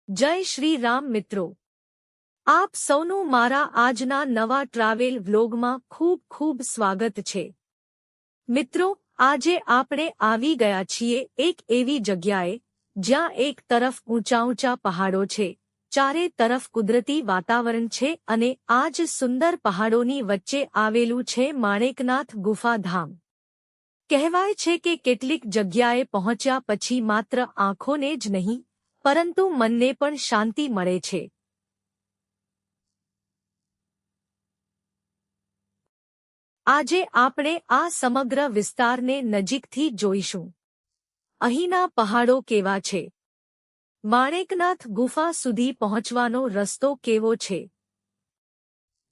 જય શ્રી રામ મિત્રો, આપ સૌનું મારા આજના નવા ટ્રાવેલ વ્લોગમાં ખૂબ ખૂબ સ્વાગત છે। મિત્રો, આજે આપણે આવી ગયા છીએ એક એવી જગ્યાએ જ્યાં એક તરફ ઊંચા પહાડો છે, ચારે તરફ કુદરતી વાતાવરણ છે અને આ જ સુંદર પહાડોની વચ્ચે આવેલું છે માણેકનાથ ગુફા ધામ। કહેવાય છે કે કેટલીક જગ્યાએ પહોંચ્યા પછી માત્ર આંખોને જ નહીં પરંતુ મનને પણ શાંતિ મળે છે। આજે આપણે આ સમગ્ર વિસ્તારને નજીકથી જોઈશું। અહીંના પહાડો કેવા છે, માણેકનાથ ગુફા સુધી પહોંચવાનો રસ્તો કેવો છે,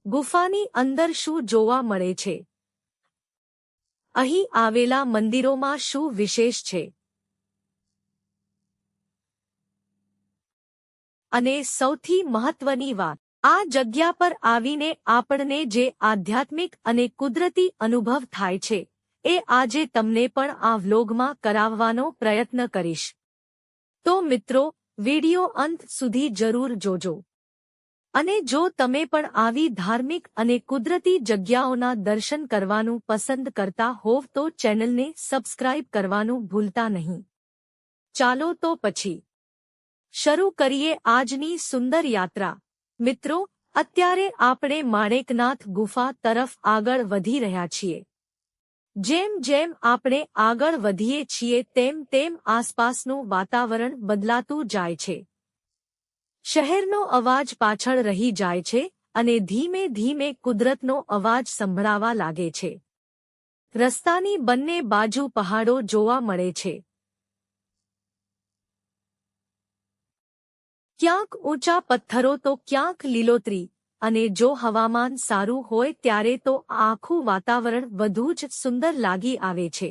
ગુફાની અંદર શું જોવા મળે છે, અહીં આવેલા મંદિરોમાં શું વિશેષ છે, અને સૌથી મહત્વની વાત, આ જગ્યા પર આવીને આપણને જે આધ્યાત્મિક અને કુદરતી અનુભવ થાય છે એ આજે તમને પણ આ વ્લોગમાં કરાવવાનો પ્રયત્ન કરીશ। તો મિત્રો, વિડિયો અંત સુધી જરૂર જોજો। અને જો તમે પણ આવી ધાર્મિક અને કુદરતી જગ્યાઓના દર્શન કરવાનું પસંદ કરતા હોવ તો ચેનલને સબસ્ક્રાઇબ કરવાનું ભૂલતા નહીં। ચાલો તો પછી શરૂ કરીએ આજની સુંદર યાત્રા। મિત્રો, અત્યારે આપણે માણેકનાથ ગુફા તરફ આગળ વધી રહ્યા છીએ। જેમ જેમ આપણે આગળ વધીએ છીએ તેમ તેમ આસપાસનું વાતાવરણ બદલાતું જાય છે। શહેરનો અવાજ પાછળ રહી જાય છે અને ધીમે ધીમે કુદરતનો અવાજ સંભળાવા લાગે છે। રસ્તાની બંને બાજુ પહાડો જોવા મળે છે। ક્યાંક ઊંચા પથ્થરો તો ક્યાંક લીલોતરી, અને જો હવામાન સારું હોય ત્યારે તો આખું વાતાવરણ વધુ જ સુંદર લાગી આવે છે।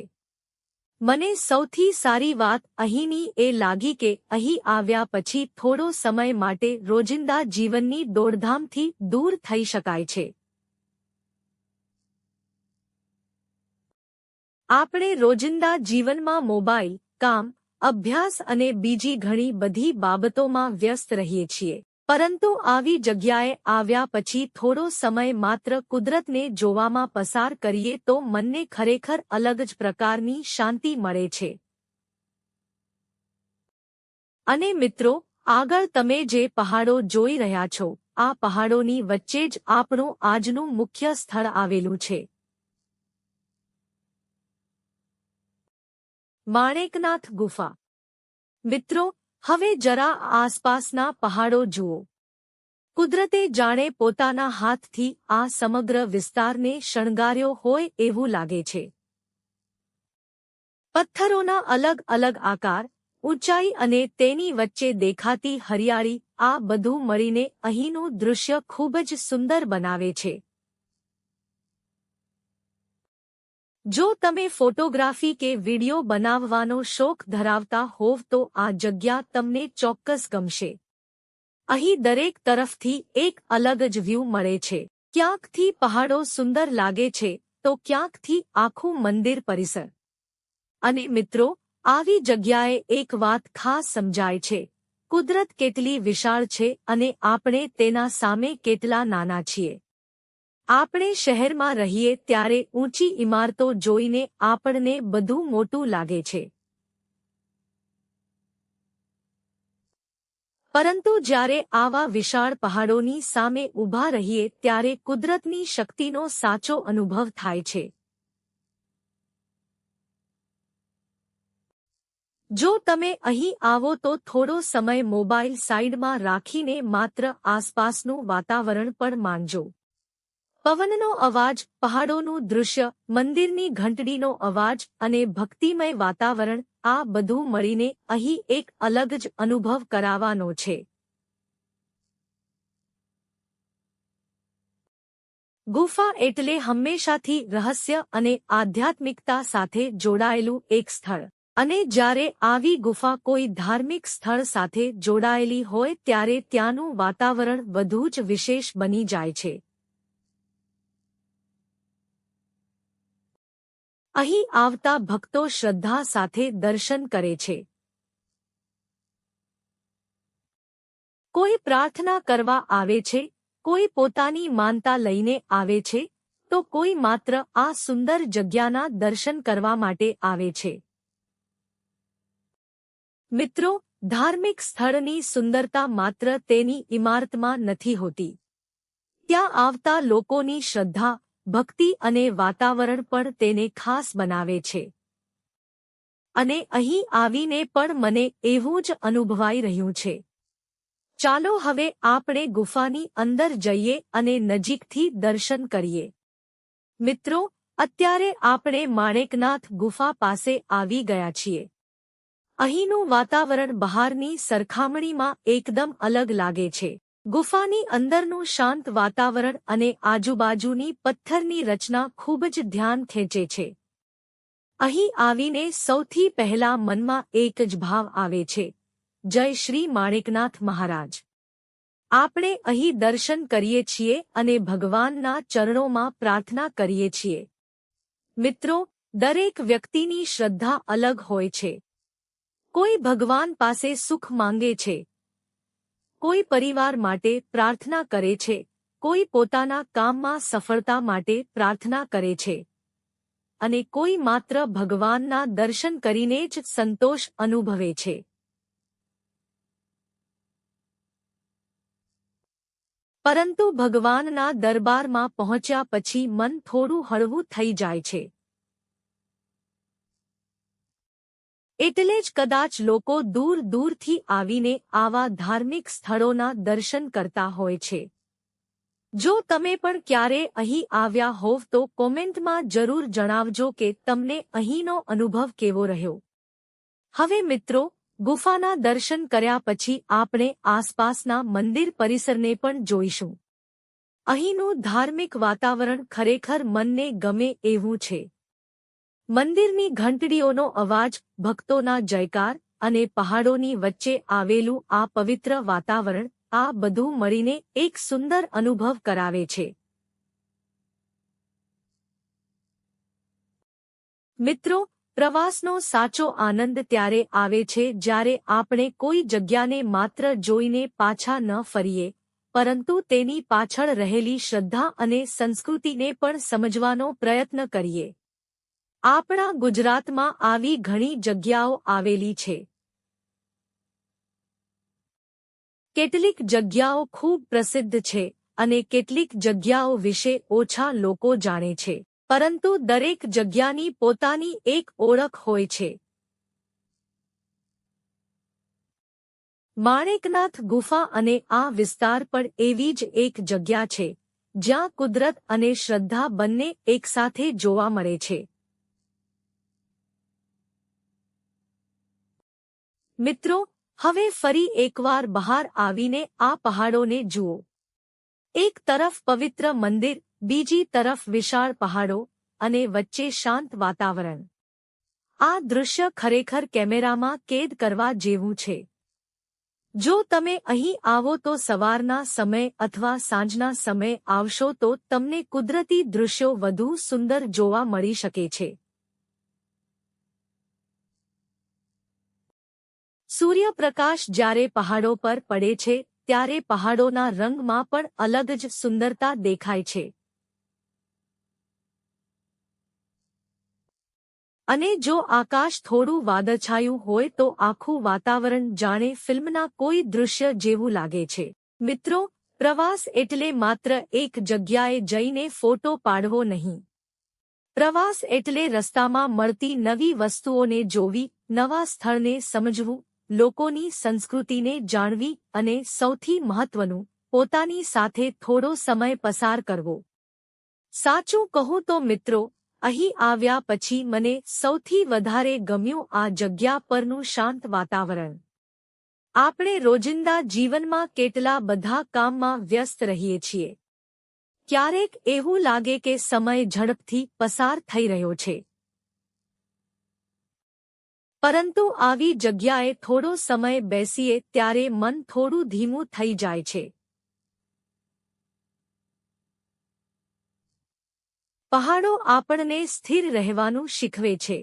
મને સૌથી સારી વાત અહીંની એ લાગી કે અહીં આવ્યા પછી થોડો સમય માટે રોજિંદા જીવનની દોડધામથી દૂર થઈ શકાય છે। આપણે રોજિંદા જીવનમાં મોબાઈલ, કામ, અભ્યાસ અને બીજી ઘણી બધી બાબતોમાં વ્યસ્ત રહીએ છીએ, પરંતુ આવી જગ્યાએ આવ્યા પછી થોડો સમય માત્ર કુદરતને જોવામાં પસાર કરીએ તો મનને ખરેખર અલગ જ પ્રકારની શાંતિ મળે છે। અને મિત્રો, આગળ તમે જે પહાડો જોઈ રહ્યા છો, આ પહાડોની વચ્ચે જ આપણું આજનું મુખ્ય સ્થળ આવેલું છે, માણેકનાથ ગુફા। મિત્રો, હવે જરા આસપાસના પહાડો જુઓ। કુદરતે જાણે પોતાના હાથથી આ સમગ્ર વિસ્તારને શણગાર્યો હોય એવું લાગે છે। પથ્થરોના અલગ અલગ આકાર, ઊંચાઈ અને તેની વચ્ચે દેખાતી હરિયાળી, આ બધું મળીને અહીંનું દૃશ્ય ખૂબ જ સુંદર બનાવે છે। જો તમે ફોટોગ્રાફી કે વિડિયો બનાવવાનો શોખ ધરાવતા હોવ તો આ જગ્યા તમને ચોક્કસ ગમશે। અહીં દરેક તરફથી એક અલગ જ વ્યૂ મળે છે। ક્યાંકથી પહાડો સુંદર લાગે છે તો ક્યાંકથી આખું મંદિર પરિસર। અને મિત્રો, આવી જગ્યાએ એક વાત ખાસ સમજાય છે, કુદરત કેટલી વિશાળ છે અને આપણે તેના સામે કેટલા નાના છીએ। આપણે શહેરમાં રહીએ ત્યારે ઊંચી ઇમારતો જોઈને આપણને બધું મોટું લાગે છે, પરંતુ જ્યારે આવા વિશાળ પહાડોની સામે ઊભા રહીએ ત્યારે કુદરતની શક્તિનો સાચો અનુભવ થાય છે। જો તમે અહીં આવો તો થોડો સમય મોબાઈલ સાઈડમાં રાખીને માત્ર આસપાસનું વાતાવરણ પણ માણજો। પવનનો અવાજ, પહાડોનું દૃશ્ય, મંદિરની ઘંટડીનો અવાજ અને ભક્તિમય વાતાવરણ, આ બધું મળીને અહીં એક અલગ જ અનુભવ કરાવવાનો છે। ગુફા એટલે હંમેશાથી રહસ્ય અને આધ્યાત્મિકતા સાથે જોડાયેલું એક સ્થળ, અને જ્યારે આવી ગુફા કોઈ ધાર્મિક સ્થળ સાથે જોડાયેલી હોય ત્યારે ત્યાંનું વાતાવરણ વધુ જ વિશેષ બની જાય છે। અહીં આવતા ભક્તો શ્રદ્ધા સાથે દર્શન કરે છે। કોઈ પ્રાર્થના કરવા આવે છે, કોઈ પોતાની માનતા લઈને આવે છે, તો કોઈ માત્ર આ સુંદર જગ્યાના દર્શન કરવા માટે આવે છે. મિત્રો, ધાર્મિક સ્થળની સુંદરતા માત્ર તેની ઇમારતમાં નથી હોતી. ત્યાં આવતા લોકોની શ્રદ્ધા, ભક્તિ અને વાતાવરણ પણ તેને ખાસ બનાવે છે. અને અહીં આવીને પણ મને એવું જ અનુભવાઈ રહ્યું છે. ચાલો હવે આપણે ગુફાની અંદર જઈએ અને નજીકથી દર્શન કરીએ. મિત્રો, અત્યારે આપણે માણેકનાથ ગુફા પાસે આવી ગયા છીએ. અહીંનું વાતાવરણ બહારની સરખામણીમાં એકદમ અલગ લાગે છે. ગુફાની અંદરનું શાંત વાતાવરણ અને આજુબાજુની પથ્થરની રચના ખૂબ જ ધ્યાન ખેંચે છે. અહીં આવીને સૌથી પહેલા મનમાં એક જ ભાવ આવે છે: જય શ્રી માણેકનાથ મહારાજ. આપણે અહીં દર્શન કરીએ છીએ અને ભગવાનના ચરણોમાં પ્રાર્થના કરીએ છીએ. મિત્રો, દરેક વ્યક્તિની શ્રદ્ધા અલગ હોય છે. કોઈ ભગવાન પાસે સુખ માંગે છે, કોઈ પરિવાર માટે પ્રાર્થના કરે છે, કોઈ પોતાના કામમાં સફળતા માટે પ્રાર્થના કરે છે, અને કોઈ માત્ર ભગવાનના દર્શન કરીને જ સંતોષ અનુભવે છે. પરંતુ ભગવાનના દરબારમાં પહોંચ્યા પછી મન થોડું હળવું થઈ જાય છે. એટલે જ કદાચ લોકો દૂર દૂરથી આવીને આવા ધાર્મિક સ્થળોના દર્શન કરતા હોય છે. જો તમે પણ ક્યારે અહીં આવ્યા હોવ તો કોમેન્ટમાં જરૂર જણાવજો કે તમને અહીંનો અનુભવ કેવો રહ્યો. હવે મિત્રો, ગુફાના દર્શન કર્યા પછી આપણે આસપાસના મંદિર પરિસરને પણ જોઈશું. અહીંનું ધાર્મિક વાતાવરણ ખરેખર મનને ગમે એવું છે. મંદિરની ઘંટડીઓનો અવાજ, ભક્તોના જયકાર અને પહાડોની વચ્ચે આવેલું આ પવિત્ર વાતાવરણ, આ બધું મળીને એક સુંદર અનુભવ કરાવે છે. મિત્રો, પ્રવાસનો સાચો આનંદ ત્યારે આવે છે જ્યારે આપણે કોઈ જગ્યાને માત્ર જોઈને પાછા ન ફરીએ, પરંતુ તેની પાછળ રહેલી શ્રદ્ધા અને સંસ્કૃતિને પણ સમજવાનો પ્રયત્ન કરીએ. આપણા ગુજરાતમાં આવી ઘણી જગ્યાઓ આવેલી છે. કેટલીક જગ્યાઓ ખૂબ પ્રસિદ્ધ છે અને કેટલીક જગ્યાઓ વિશે ઓછા લોકો જાણે છે, પરંતુ દરેક જગ્યાની પોતાની એક ઓળખ હોય છે. માણેકનાથ ગુફા અને આ વિસ્તાર પણ એવી જ એક જગ્યા છે જ્યાં કુદરત અને શ્રદ્ધા બંને એકસાથે જોવા મળે છે. મિત્રો, હવે ફરી એકવાર બહાર આવીને આ પહાડોને જુઓ. એક તરફ પવિત્ર મંદિર, બીજી તરફ વિશાળ પહાડો અને વચ્ચે શાંત વાતાવરણ. આ દૃશ્ય ખરેખર કેમેરામાં કેદ કરવા જેવું છે. જો તમે અહીં આવો તો સવારના સમય અથવા સાંજના સમયે આવશો તો તમને કુદરતી દૃશ્યો વધુ સુંદર જોવા મળી શકે છે. સૂર્યપ્રકાશ જ્યારે પહાડો પર પડે છે ત્યારે પહાડોના રંગમાં પણ અલગ જ સુંદરતા દેખાય છે. અને જો આકાશ થોડું વાદળછાયું હોય તો આખું વાતાવરણ જાણે ફિલ્મના કોઈ દૃશ્ય જેવું લાગે છે. મિત્રો, પ્રવાસ એટલે માત્ર એક જગ્યાએ જઈને ફોટો પાડવો નહીં. પ્રવાસ એટલે રસ્તામાં મળતી નવી વસ્તુઓને જોવી, નવા સ્થળને સમજવું, લોકોની સંસ્કૃતિને જાણવી અને સૌથી મહત્વનું, પોતાની સાથે થોડો સમય પસાર કરવો. સાચું કહું તો મિત્રો, અહીં આવ્યા પછી મને સૌથી વધારે ગમ્યું આ જગ્યા પરનું શાંત વાતાવરણ. આપણે રોજિંદા જીવનમાં કેટલા બધા કામમાં વ્યસ્ત રહીએ છીએ. ક્યારેક એવું લાગે કે સમય ઝડપથી પસાર થઈ રહ્યો છે. પરંતુ આવી જગ્યાએ થોડો સમય બેસીએ ત્યારે મન થોડું ધીમું થઈ જાય છે. પહાડો આપણને સ્થિર રહેવાનું શીખવે છે.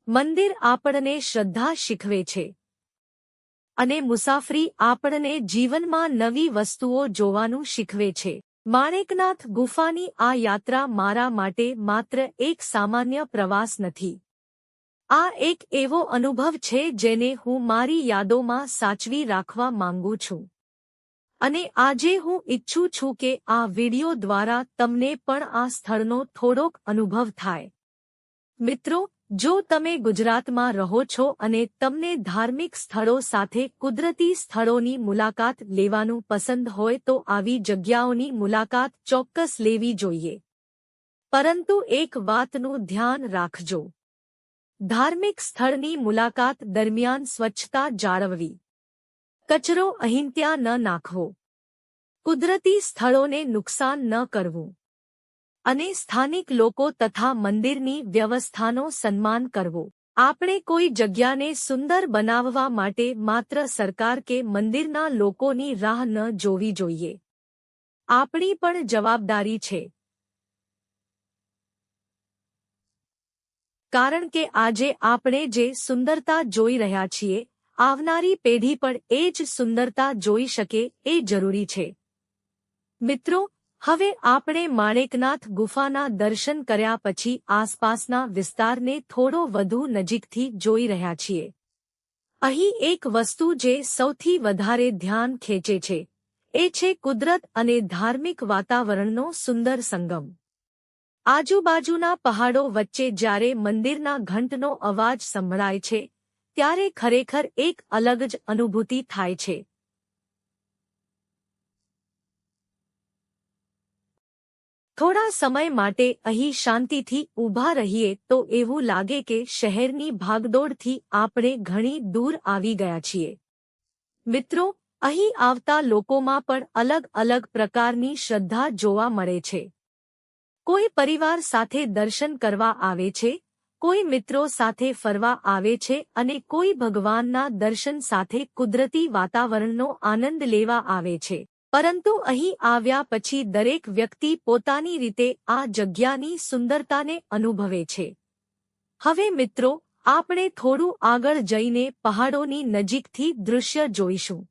મંદિર આપણને શ્રદ્ધા શીખવે છે અને મુસાફરી આપણને જીવનમાં નવી વસ્તુઓ જોવાનું શીખવે છે. માણેકનાથ ગુફાની આ યાત્રા મારા માટે માત્ર એક સામાન્ય પ્રવાસ નથી. આ એક એવો અનુભવ છે જેને હું મારી યાદોમાં સાચવી રાખવા માંગુ છું. અને આજે હું ઈચ્છું છું કે આ વિડિયો દ્વારા તમને પણ આ સ્થળનો થોડોક અનુભવ થાય. મિત્રો, જો તમે ગુજરાતમાં રહો છો અને તમને ધાર્મિક સ્થળો સાથે કુદરતી સ્થળોની મુલાકાત લેવાનું પસંદ હોય તો આવી જગ્યાઓની મુલાકાત ચોક્કસ લેવી જોઈએ. પરંતુ એક વાતનું ધ્યાન રાખજો. ધાર્મિક સ્થળની મુલાકાત દરમિયાન સ્વચ્છતા જાળવવી. કચરો અહીં ત્યાં ન નાખવો. કુદરતી સ્થળોને નુકસાન ન કરવું. અને સ્થાનિક લોકો તથા મંદિરની વ્યવસ્થાનો સન્માન કરવો. આપણે કોઈ જગ્યાને સુંદર બનાવવા માટે માત્ર સરકાર કે મંદિરના લોકોની રાહ ન જોવી જોઈએ. આપણી પણ જવાબદારી છે. કારણ કે આજે આપણે જે સુંદરતા જોઈ રહ્યા છીએ, આવનારી પેઢી પણ એ જ સુંદરતા જોઈ શકે એ જરૂરી છે. મિત્રો, હવે આપણે માણેકનાથ ગુફાના દર્શન કર્યા પછી આસપાસના વિસ્તારને થોડો વધુ નજીકથી જોઈ રહ્યા છીએ. અહીં એક વસ્તુ જે સૌથી વધારે ધ્યાન ખેંચે છે, એ છે કુદરત અને ધાર્મિક વાતાવરણનો સુંદર સંગમ. આજુબાજુના પહાડો વચ્ચે જ્યારે મંદિરના ઘંટનો અવાજ સંભળાય છે, ત્યારે ખરેખર એક અલગ જ અનુભૂતિ થાય છે. થોડા સમય માટે અહીં શાંતિથી ઊભા રહીએ તો એવું લાગે કે શહેરની ભાગદોડથી આપણે ઘણી દૂર આવી ગયા છીએ. મિત્રો, અહીં આવતા લોકોમાં પણ અલગ અલગ પ્રકારની શ્રદ્ધા જોવા મળે છે. કોઈ પરિવાર સાથે દર્શન કરવા આવે છે, કોઈ મિત્રો સાથે ફરવા આવે છે અને કોઈ ભગવાનના દર્શન સાથે કુદરતી વાતાવરણનો આનંદ લેવા આવે છે. પરંતુ અહીં આવ્યા પછી દરેક વ્યક્તિ પોતાની રીતે આ જગ્યાની સુંદરતાને અનુભવે છે. હવે મિત્રો, આપણે થોડું આગળ જઈને પહાડોની નજીકથી દૃશ્ય જોઈશું.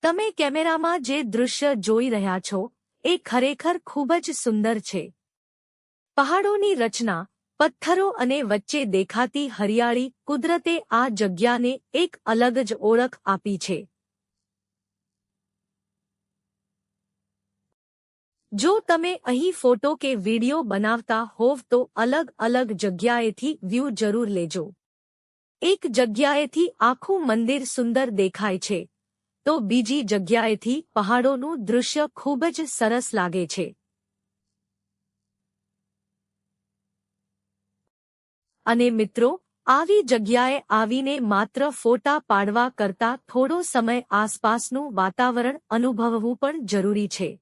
તમે કેમેરામાં જે દૃશ્ય જોઈ રહ્યા છો, એ ખરેખર ખૂબ જ સુંદર છે. પહાડોની રચના, પથ્થરો અને વચ્ચે દેખાતી હરિયાળી કુદરતે આ જગ્યાને એક અલગ જ ઓળખ આપી છે. જો તમે અહીં ફોટો કે વિડિયો બનાવતા હોવ તો અલગ અલગ જગ્યાએથી વ્યૂ જરૂર લેજો. એક જગ્યાએથી આખું મંદિર સુંદર દેખાય છે, તો બીજી જગ્યાએથી પહાડોનું દૃશ્ય ખૂબ જ સરસ લાગે છે. અને મિત્રો, આવી જગ્યાએ આવીને માત્ર ફોટા પાડવા કરતાં થોડો સમય આસપાસનું વાતાવરણ અનુભવવું પણ જરૂરી છે.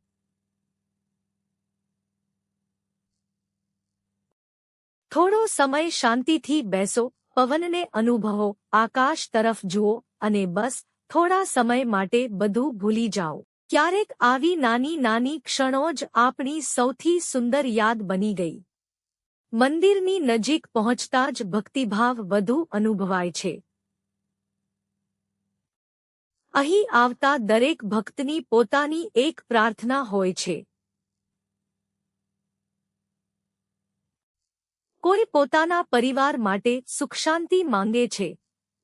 થોડો સમય શાંતિથી બેસો, પવનને અનુભવો, આકાશ તરફ જુઓ અને બસ થોડા સમય માટે બધું ભૂલી જાઓ. ક્યારેક આવી નાની નાની ક્ષણો જ આપણી સૌથી સુંદર યાદ બની ગઈ. મંદિરની નજીક પહોંચતા જ ભક્તિભાવ વધુ અનુભવાય છે. અહીં આવતા દરેક ભક્તની પોતાની એક પ્રાર્થના હોય છે. કોઈ પોતાના પરિવાર માટે સુખ શાંતિ માંગે છે,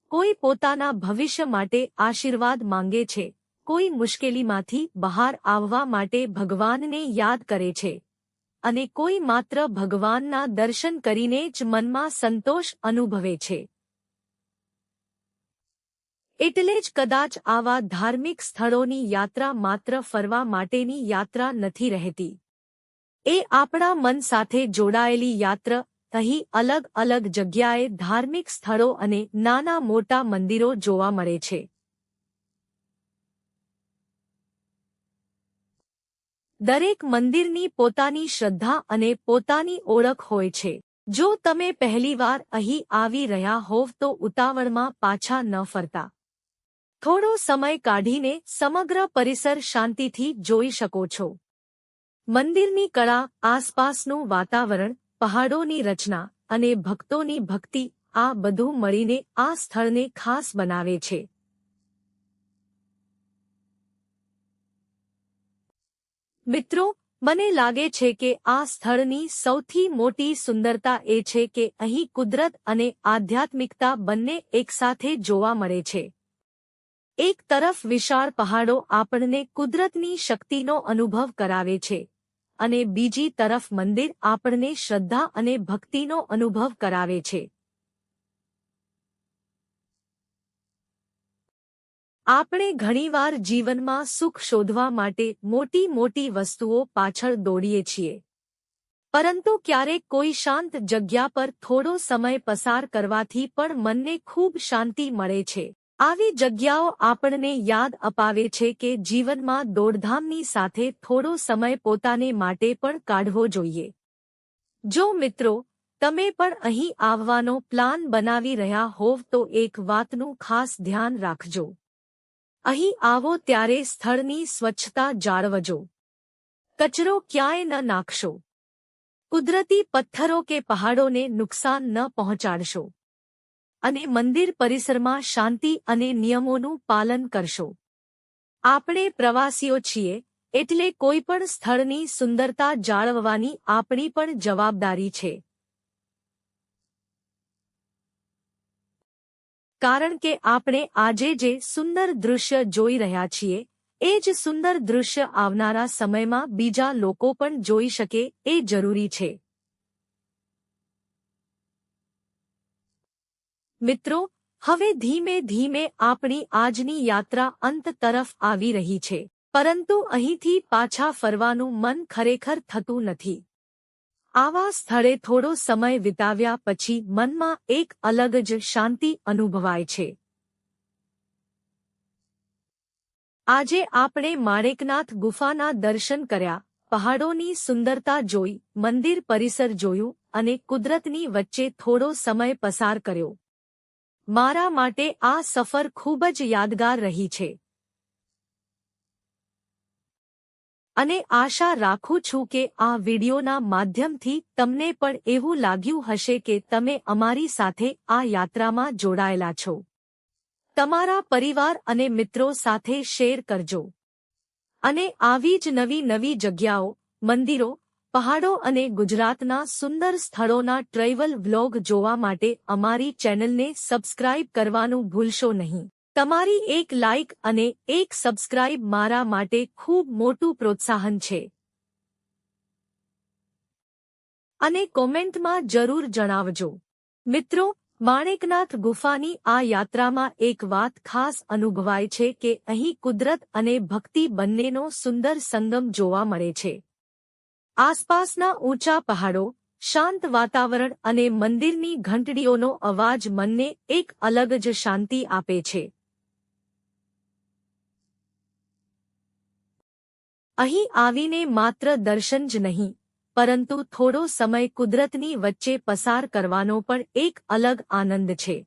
કોઈ પોતાના ભવિષ્ય માટે આશીર્વાદ માંગે છે, કોઈ મુશ્કેલીમાંથી બહાર આવવા માટે ભગવાનને યાદ કરે છે, અને કોઈ માત્ર ભગવાનના દર્શન કરીને જ મનમાં સંતોષ અનુભવે છે. એટલે જ કદાચ આવા ધાર્મિક સ્થળોની યાત્રા માત્ર ફરવા માટેની યાત્રા નથી રહેતી. એ આપણા મન સાથે જોડાયેલી યાત્રા. અહીં અલગ અલગ જગ્યાએ ધાર્મિક સ્થળો અને નાના મોટા મંદિરો જોવા મળે છે. દરેક મંદિરની પોતાની શ્રદ્ધા અને પોતાની ઓળખ હોય છે. જો તમે પહેલીવાર અહીં આવી રહ્યા હોવ તો ઉતાવળમાં પાછા ન ફરતા. થોડો સમય કાઢીને સમગ્ર પરિસર શાંતિથી જોઈ શકો છો. મંદિરની કળા, આસપાસનું વાતાવરણ, પહાડોની રચના અને ભક્તોની ભક્તિ, આ બધું મળીને આ સ્થળને ખાસ બનાવે છે. મિત્રો, મને લાગે છે કે આ સ્થળની સૌથી મોટી સુંદરતા એ છે કે અહીં કુદરત અને આધ્યાત્મિકતા બંને એકસાથે જોવા મળે છે. એક તરફ વિશાળ પહાડો આપણને કુદરતની શક્તિનો અનુભવ કરાવે છે, અને બીજી તરફ મંદિર આપણને શ્રદ્ધા અને ભક્તિનો અનુભવ કરાવે છે. આપણે ઘણીવાર જીવનમાં સુખ શોધવા માટે મોટી મોટી વસ્તુઓ પાછળ દોડીએ છીએ, પરંતુ ક્યારેક કોઈ શાંત જગ્યા પર થોડો સમય પસાર કરવાથી પણ મનને ખૂબ શાંતિ મળે છે. આવી જગ્યાઓ આપણને યાદ અપાવે છે કે જીવનમાં દોડધામની સાથે થોડો સમય પોતાને માટે પણ કાઢવો જોઈએ. જો મિત્રો, તમે પણ અહીં આવવાનો પ્લાન બનાવી રહ્યા હોવ તો એક વાતનું ખાસ ધ્યાન રાખજો. અહીં આવો ત્યારે સ્થળની સ્વચ્છતા જાળવજો. કચરો ક્યાંય ન નાખશો. કુદરતી પથ્થરો કે પહાડોને નુકસાન ન પહોંચાડશો. અને મંદિર પરિસરમાં શાંતિ અને નિયમોનું પાલન કરશો. આપણે પ્રવાસીઓ છીએ, એટલે કોઈપણ સ્થળની સુંદરતા જાળવવાની આપણી પણ જવાબદારી છે. કારણ કે આપણે આજે જે સુંદર દૃશ્ય જોઈ રહ્યા છીએ, એ જ સુંદર દૃશ્ય આવનારા સમયમાં બીજા લોકો પણ જોઈ શકે એ જરૂરી છે. મિત્રો, હવે ધીમે ધીમે આપણી આજની યાત્રા અંત તરફ આવી રહી છે, પરંતુ અહીંથી પાછા ફરવાનું મન ખરેખર થતું નથી. આવા સ્થળે થોડો સમય વિતાવ્યા પછી મનમાં એક અલગ જ શાંતિ અનુભવાય છે. આજે આપણે માણેકનાથ ગુફાના દર્શન કર્યા, પહાડોની સુંદરતા જોઈ, મંદિર પરિસર જોયું અને કુદરતની વચ્ચે થોડો સમય પસાર કર્યો. મારા માટે આ સફર ખૂબ જ યાદગાર રહી છે. અને આશા રાખું છું કે આ વિડિયોના માધ્યમથી તમને પણ એવું લાગ્યું હશે કે તમે અમારી સાથે આ યાત્રામાં જોડાયેલા છો. તમારા પરિવાર અને મિત્રો સાથે શેર કરજો. અને આવી જ નવી નવી જગ્યાઓ, મંદિરો, પહાડો અને ગુજરાતના સુંદર સ્થળોના ટ્રેવલ વ્લોગ જોવા માટે અમારી ચેનલને સબસ્ક્રાઇબ કરવાનું ભૂલશો નહીં. તમારી એક લાઇક અને એક સબસ્ક્રાઇબ મારા માટે ખૂબ મોટું પ્રોત્સાહન છે. અને કોમેન્ટમાં જરૂર જણાવજો. મિત્રો, માણેકનાથ ગુફાની આ યાત્રામાં એક વાત ખાસ અનુભવાય છે કે અહીં કુદરત અને ભક્તિ બંનેનો સુંદર સંગમ જોવા મળે છે. આસપાસના ઊંચા પહાડો, શાંત વાતાવરણ અને મંદિરની ઘંટડીઓનો અવાજ મનને એક અલગ જ શાંતિ આપે છે. અહીં આવીને માત્ર દર્શન જ નહીં, પરંતુ થોડો સમય કુદરતની વચ્ચે પસાર કરવાનો પણ એક અલગ આનંદ છે.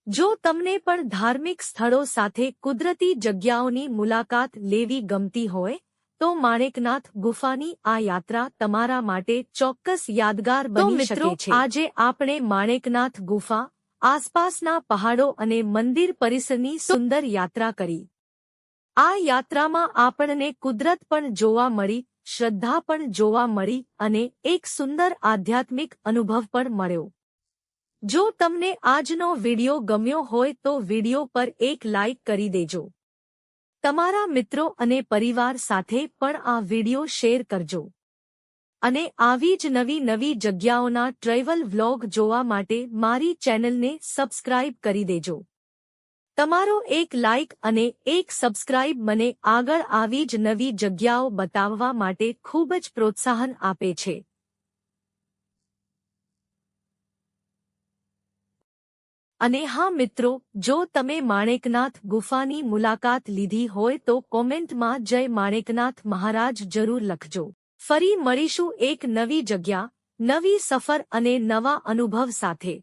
જો તમને પણ ધાર્મિક સ્થળો સાથે કુદરતી જગ્યાઓની મુલાકાત લેવી ગમતી હોય, તો માણેકનાથ ગુફાની આ યાત્રા તમારા માટે ચોક્કસ યાદગાર બની શકે છે. આજે આપણે માણેકનાથ ગુફા, આસપાસના પહાડો અને મંદિર પરિસરની સુંદર યાત્રા કરી. આ યાત્રામાં આપણને કુદરત પણ જોવા મળી, શ્રદ્ધા પણ જોવા મળી અને એક સુંદર આધ્યાત્મિક અનુભવ પણ મળ્યો. જો તમને આજનો વિડિયો ગમ્યો હોય તો વિડિયો પર એક લાઇક કરી દેજો. તમારા મિત્રો અને પરિવાર સાથે પણ આ વિડિયો શેર કરજો. અને આવી જ નવી નવી જગ્યાઓના ટ્રેવલ વ્લોગ જોવા માટે મારી ચેનલને સબસ્ક્રાઇબ કરી દેજો. તમારો એક લાઇક અને એક સબસ્ક્રાઇબ મને આગળ આવી જ નવી જગ્યાઓ બતાવવા માટે ખૂબ જ પ્રોત્સાહન આપે છે. અને હા મિત્રો, જો તમે માણેકનાથ ગુફાની મુલાકાત લીધી હોય તો કોમેન્ટમાં જય માણેકનાથ મહારાજ જરૂર લખજો. ફરી મળીશું એક નવી જગ્યા, નવી સફર અને નવા અનુભવ સાથે.